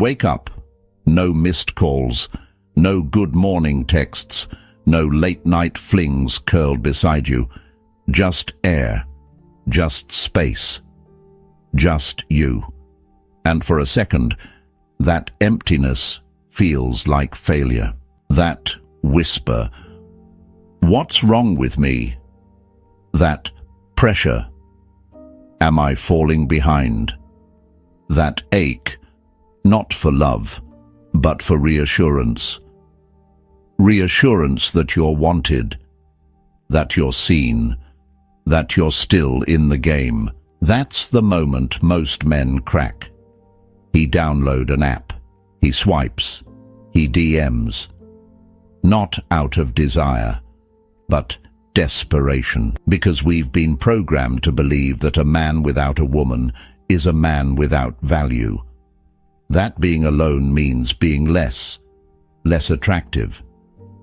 wake up, no missed calls, no good morning texts, no late-night flings curled beside you. Just air, just space, just you. And for a second, that emptiness feels like failure. That whisper, "What's wrong with me?" That pressure, "Am I falling behind?" That ache, not for love, but for reassurance. Reassurance that you're wanted, that you're seen, that you're still in the game. That's the moment most men crack. He downloads an app, he swipes, he DMs. Not out of desire, but desperation, because we've been programmed to believe that a man without a woman is a man without value. That being alone means being less attractive,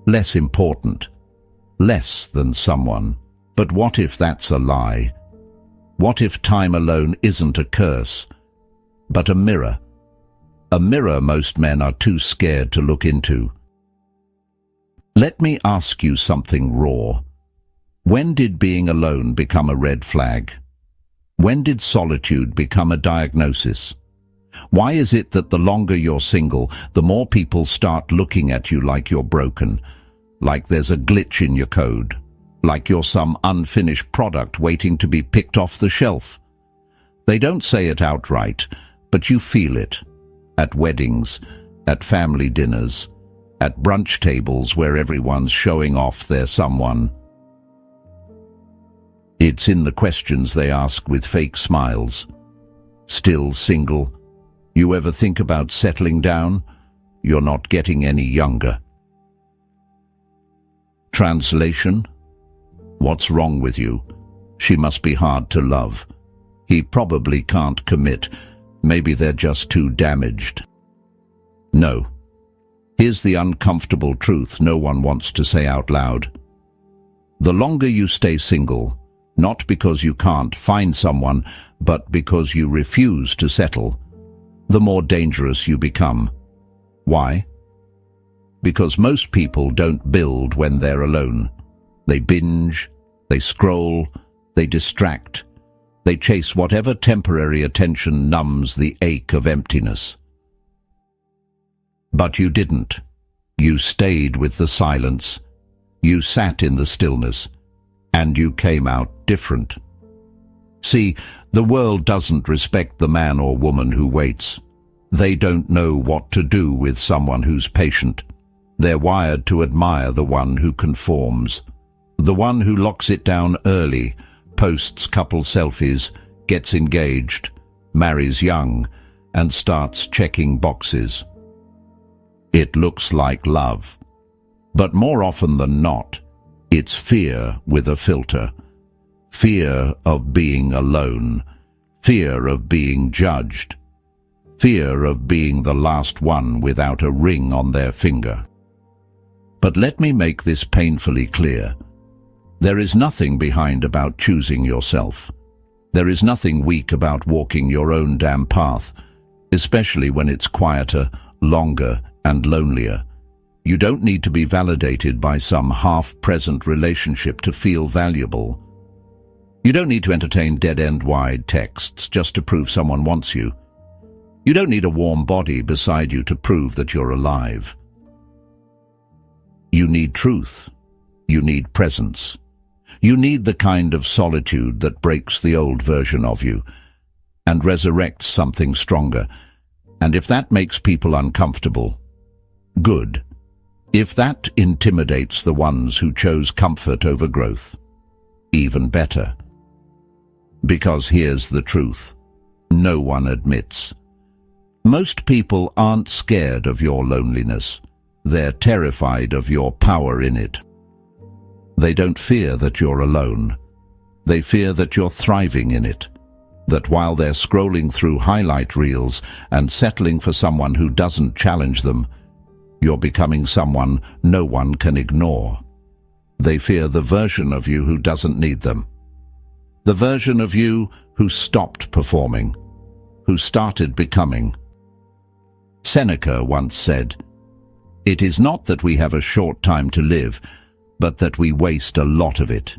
less important, less than someone. But what if that's a lie? What if time alone isn't a curse, but a mirror? A mirror most men are too scared to look into. Let me ask you something raw. When did being alone become a red flag? When did solitude become a diagnosis? Why is it that the longer you're single, the more people start looking at you like you're broken, like there's a glitch in your code, like you're some unfinished product waiting to be picked off the shelf? They don't say it outright, but you feel it. At weddings, at family dinners, at brunch tables where everyone's showing off their someone. It's in the questions they ask with fake smiles. Still single? You ever think about settling down? You're not getting any younger. Translation: What's wrong with you? She must be hard to love. He probably can't commit. Maybe they're just too damaged. No. Here's the uncomfortable truth no one wants to say out loud. The longer you stay single, not because you can't find someone, but because you refuse to settle, the more dangerous you become. Why? Because most people don't build when they're alone. They binge, they scroll, they distract, they chase whatever temporary attention numbs the ache of emptiness. But you didn't. You stayed with the silence. You sat in the stillness. And you came out different. See, the world doesn't respect the man or woman who waits. They don't know what to do with someone who's patient. They're wired to admire the one who conforms, the one who locks it down early, posts couple selfies, gets engaged, marries young, and starts checking boxes. It looks like love, but more often than not, it's fear with a filter. Fear of being alone, fear of being judged, fear of being the last one without a ring on their finger. But let me make this painfully clear. There is nothing behind about choosing yourself. There is nothing weak about walking your own damn path, especially when it's quieter, longer, and lonelier. You don't need to be validated by some half-present relationship to feel valuable. You don't need to entertain dead-end wide texts just to prove someone wants you. You don't need a warm body beside you to prove that you're alive. You need truth. You need presence. You need the kind of solitude that breaks the old version of you and resurrects something stronger. And if that makes people uncomfortable, good. If that intimidates the ones who chose comfort over growth, even better. Because here's the truth. No one admits. Most people aren't scared of your loneliness. They're terrified of your power in it. They don't fear that you're alone. They fear that you're thriving in it. That while they're scrolling through highlight reels and settling for someone who doesn't challenge them, you're becoming someone no one can ignore. They fear the version of you who doesn't need them. The version of you who stopped performing, who started becoming. Seneca once said, "It is not that we have a short time to live, but that we waste a lot of it."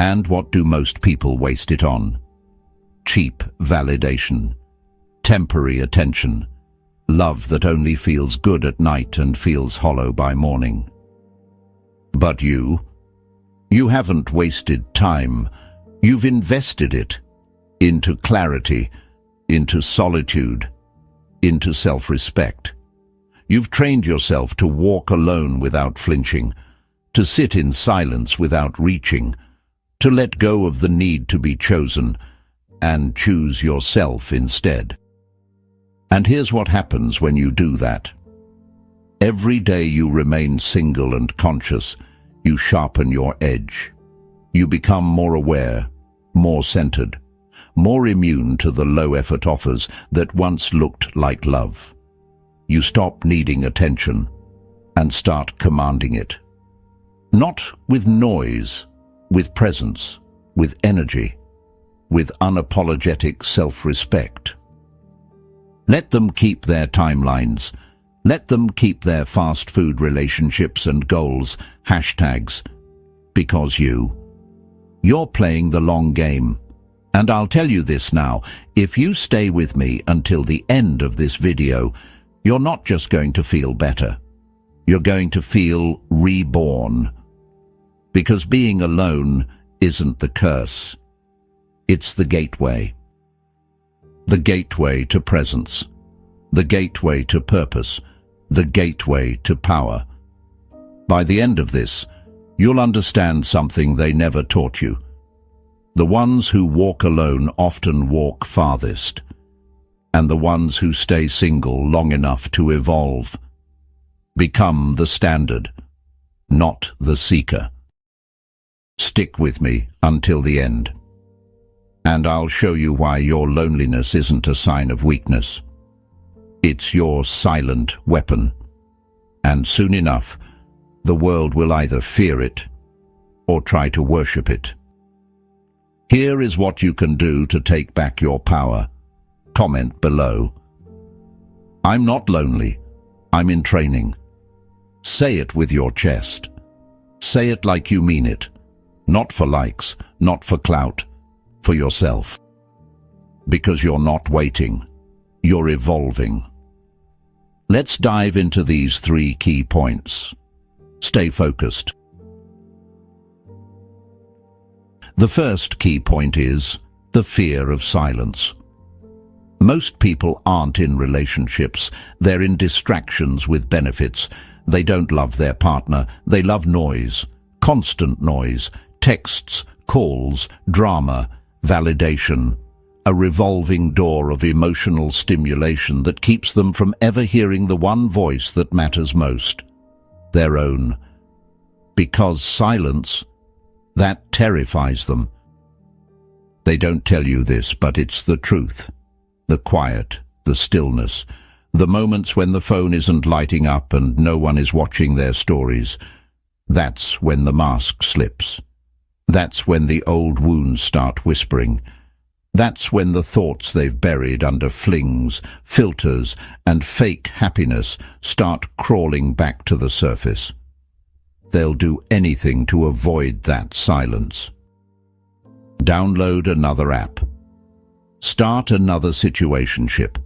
And what do most people waste it on? Cheap validation, temporary attention, love that only feels good at night and feels hollow by morning. But you haven't wasted time. You've invested it into clarity, into solitude, into self-respect. You've trained yourself to walk alone without flinching, to sit in silence without reaching, to let go of the need to be chosen and choose yourself instead. And here's what happens when you do that. Every day you remain single and conscious, you sharpen your edge. You become more aware, more centered, more immune to the low-effort offers that once looked like love. You stop needing attention and start commanding it. Not with noise, with presence, with energy, with unapologetic self-respect. Let them keep their timelines. Let them keep their fast food relationships and goals, hashtags, because you're playing the long game. And I'll tell you this now, if you stay with me until the end of this video, you're not just going to feel better. You're going to feel reborn. Because being alone isn't the curse. It's the gateway. The gateway to presence. The gateway to purpose. The gateway to power. By the end of this, you'll understand something they never taught you. The ones who walk alone often walk farthest, and the ones who stay single long enough to evolve become the standard, not the seeker. Stick with me until the end, and I'll show you why your loneliness isn't a sign of weakness. It's your silent weapon, and soon enough, the world will either fear it or try to worship it. Here is what you can do to take back your power. Comment below. I'm not lonely. I'm in training. Say it with your chest. Say it like you mean it. Not for likes, not for clout, for yourself. Because you're not waiting. You're evolving. Let's dive into these 3 key points. Stay focused. The first key point is the fear of silence. Most people aren't in relationships. They're in distractions with benefits. They don't love their partner. They love noise, constant noise, texts, calls, drama, validation, a revolving door of emotional stimulation that keeps them from ever hearing the one voice that matters most, their own. Because silence, that terrifies them. They don't tell you this, but it's the truth. The quiet, the stillness, the moments when the phone isn't lighting up and no one is watching their stories. That's when the mask slips. That's when the old wounds start whispering. That's when the thoughts they've buried under flings, filters, and fake happiness start crawling back to the surface. They'll do anything to avoid that silence. Download another app. Start another situationship.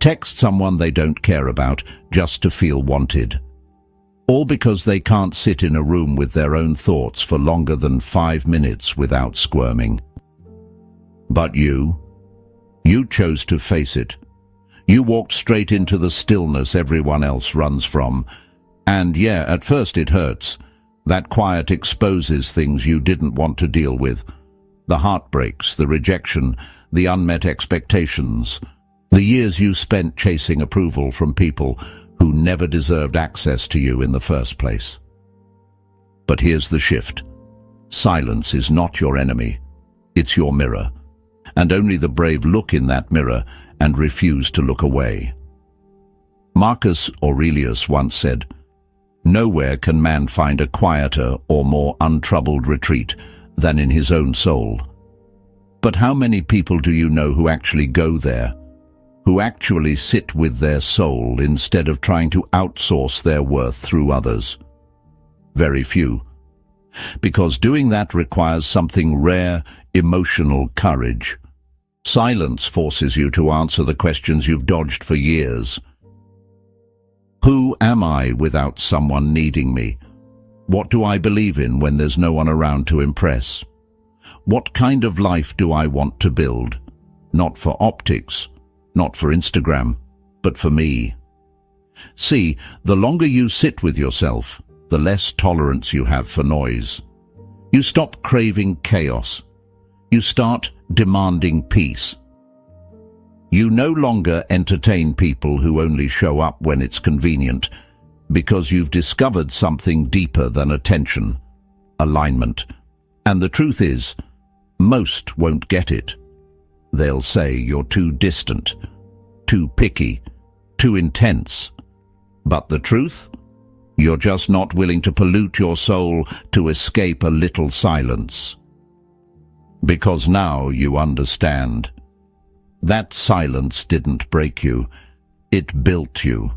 Text someone they don't care about just to feel wanted. All because they can't sit in a room with their own thoughts for longer than 5 minutes without squirming. But you chose to face it. You walked straight into the stillness everyone else runs from. And yeah, at first it hurts. That quiet exposes things you didn't want to deal with. The heartbreaks, the rejection, the unmet expectations. The years you spent chasing approval from people who never deserved access to you in the first place. But here's the shift. Silence is not your enemy. It's your mirror. And only the brave look in that mirror and refuse to look away. Marcus Aurelius once said, "Nowhere can man find a quieter or more untroubled retreat than in his own soul." But how many people do you know who actually go there? who actually sit with their soul instead of trying to outsource their worth through others? Very few. Because doing that requires something rare, emotional courage. Silence forces you to answer the questions you've dodged for years. Who am I without someone needing me? What do I believe in when there's no one around to impress? What kind of life do I want to build? Not for optics, not for Instagram, but for me. See, the longer you sit with yourself, the less tolerance you have for noise. You stop craving chaos. You start demanding peace. You no longer entertain people who only show up when it's convenient, because you've discovered something deeper than attention, alignment. And the truth is, most won't get it. They'll say you're too distant, too picky, too intense. But the truth? You're just not willing to pollute your soul to escape a little silence. Because now you understand. That silence didn't break you, it built you.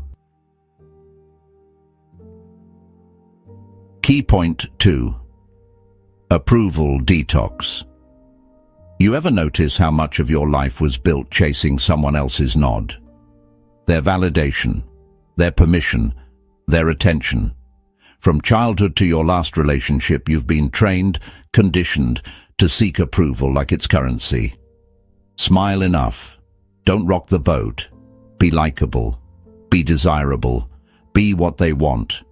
Key point 2. Approval detox. You ever notice how much of your life was built chasing someone else's nod? Their validation, their permission, their attention. From childhood to your last relationship, you've been trained, conditioned to seek approval like it's currency. Smile enough. Don't rock the boat. Be likable. Be desirable. Be what they want.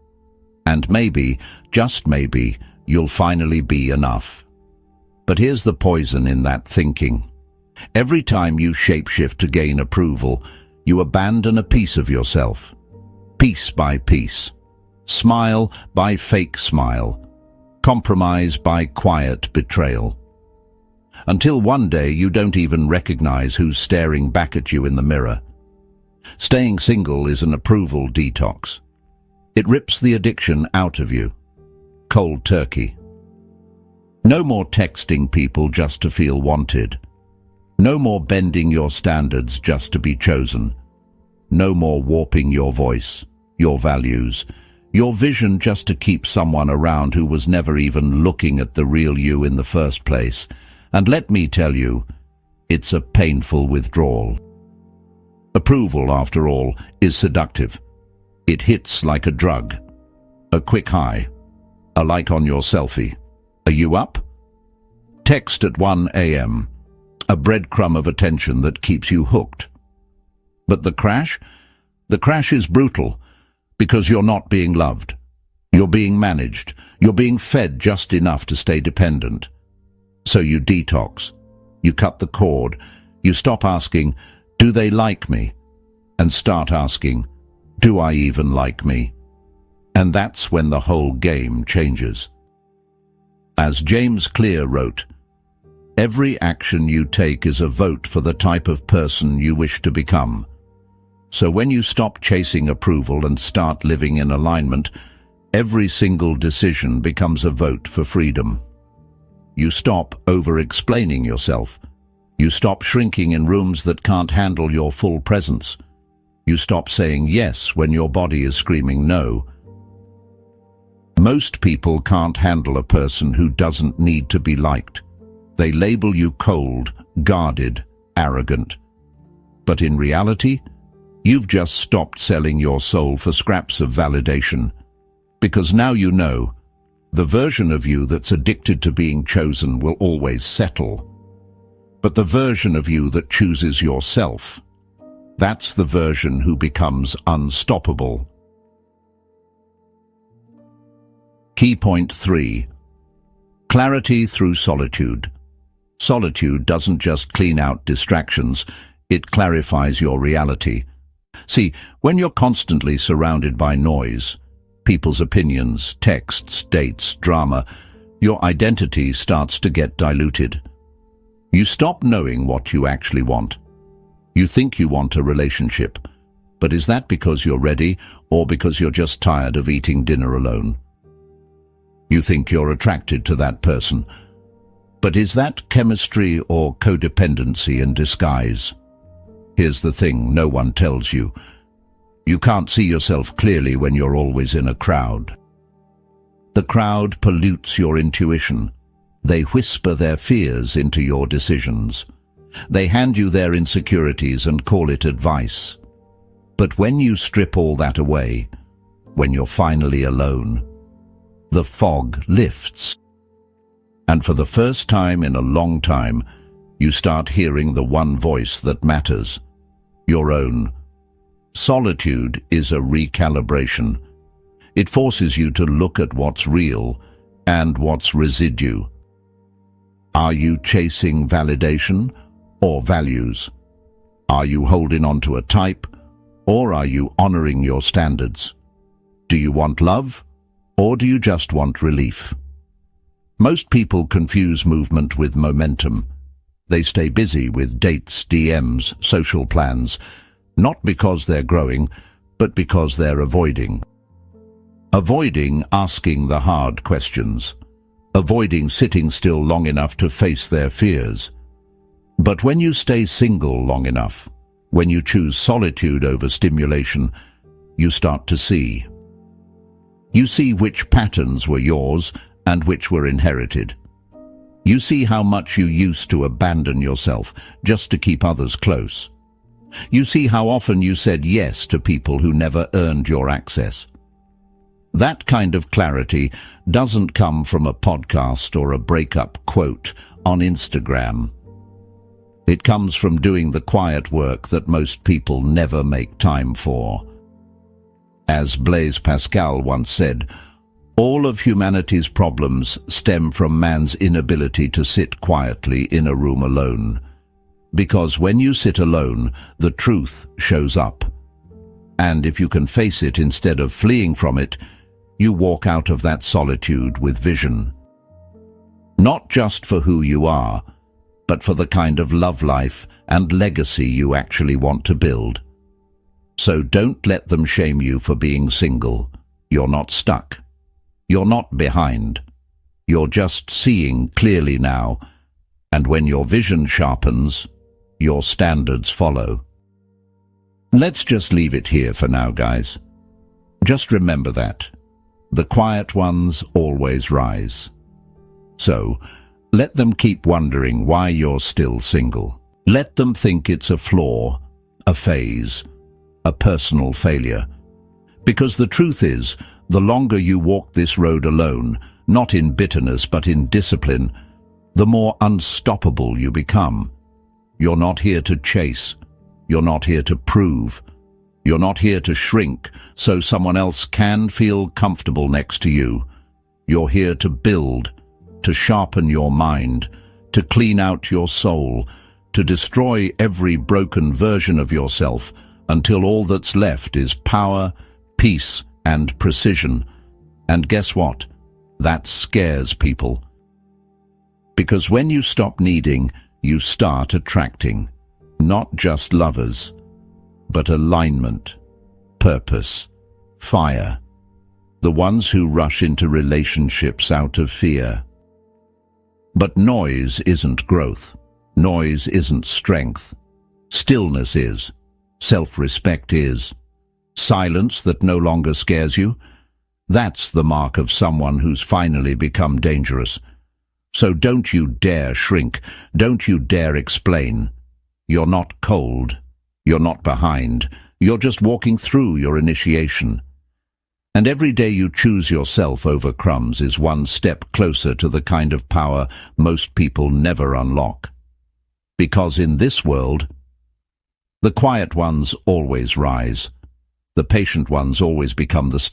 And maybe, just maybe, you'll finally be enough. But here's the poison in that thinking. Every time you shapeshift to gain approval, you abandon a piece of yourself. Piece by piece. Smile by fake smile. Compromise by quiet betrayal. Until one day you don't even recognize who's staring back at you in the mirror. Staying single is an approval detox. It rips the addiction out of you. Cold turkey. No more texting people just to feel wanted. No more bending your standards just to be chosen. No more warping your voice, your values, your vision just to keep someone around who was never even looking at the real you in the first place. And let me tell you, it's a painful withdrawal. Approval, after all, is seductive. It hits like a drug. A quick high. A like on your selfie. Are you up? Text at 1 a.m. A breadcrumb of attention that keeps you hooked. But the crash? The crash is brutal because you're not being loved. You're being managed. You're being fed just enough to stay dependent. So you detox. You cut the cord. You stop asking, do they like me? And start asking, do I even like me? And that's when the whole game changes. As James Clear wrote, every action you take is a vote for the type of person you wish to become. So when you stop chasing approval and start living in alignment, every single decision becomes a vote for freedom. You stop over-explaining yourself. You stop shrinking in rooms that can't handle your full presence. You stop saying yes when your body is screaming no. Most people can't handle a person who doesn't need to be liked. They label you cold, guarded, arrogant. But in reality, you've just stopped selling your soul for scraps of validation. Because now you know, the version of you that's addicted to being chosen will always settle. But the version of you that chooses yourself, that's the version who becomes unstoppable. Key point 3. Clarity through solitude. Solitude doesn't just clean out distractions, it clarifies your reality. See, when you're constantly surrounded by noise, people's opinions, texts, dates, drama, your identity starts to get diluted. You stop knowing what you actually want. You think you want a relationship, but is that because you're ready or because you're just tired of eating dinner alone? You think you're attracted to that person, but is that chemistry or codependency in disguise? Here's the thing no one tells you. You can't see yourself clearly when you're always in a crowd. The crowd pollutes your intuition. They whisper their fears into your decisions. They hand you their insecurities and call it advice. But when you strip all that away, when you're finally alone, the fog lifts. And for the first time in a long time, you start hearing the one voice that matters, your own. Solitude is a recalibration. It forces you to look at what's real and what's residue. Are you chasing validation or values? Are you holding on to a type or are you honoring your standards? Do you want love or do you just want relief? Most people confuse movement with momentum. They stay busy with dates, DMs, social plans, not because they're growing, but because they're avoiding. Avoiding asking the hard questions. Avoiding sitting still long enough to face their fears. But when you stay single long enough, when you choose solitude over stimulation, you start to see. You see which patterns were yours and which were inherited. You see how much you used to abandon yourself just to keep others close. You see how often you said yes to people who never earned your access. That kind of clarity doesn't come from a podcast or a breakup quote on Instagram. It comes from doing the quiet work that most people never make time for. As Blaise Pascal once said, all of humanity's problems stem from man's inability to sit quietly in a room alone. Because when you sit alone, the truth shows up. And if you can face it instead of fleeing from it, you walk out of that solitude with vision. Not just for who you are, but for the kind of love life and legacy you actually want to build. So don't let them shame you for being single. You're not stuck. You're not behind. You're just seeing clearly now, and when your vision sharpens, your standards follow. Let's just leave it here for now, guys. Just remember that. The quiet ones always rise. So, let them keep wondering why you're still single. Let them think it's a flaw, a phase, a personal failure. Because the truth is, the longer you walk this road alone, not in bitterness but in discipline, the more unstoppable you become. You're not here to chase. You're not here to prove. You're not here to shrink so someone else can feel comfortable next to you. You're here to build, to sharpen your mind, to clean out your soul, to destroy every broken version of yourself until all that's left is power, peace, and precision. And guess what? That scares people. Because when you stop needing, you start attracting. Not just lovers, but alignment, purpose, fire. The ones who rush into relationships out of fear. But noise isn't growth. Noise isn't strength. Stillness is. Self-respect is. Silence that no longer scares you. That's the mark of someone who's finally become dangerous. So don't you dare shrink. Don't you dare explain. You're not cold. You're not behind. You're just walking through your initiation. And every day you choose yourself over crumbs is one step closer to the kind of power most people never unlock. Because in this world, the quiet ones always rise. The patient ones always become the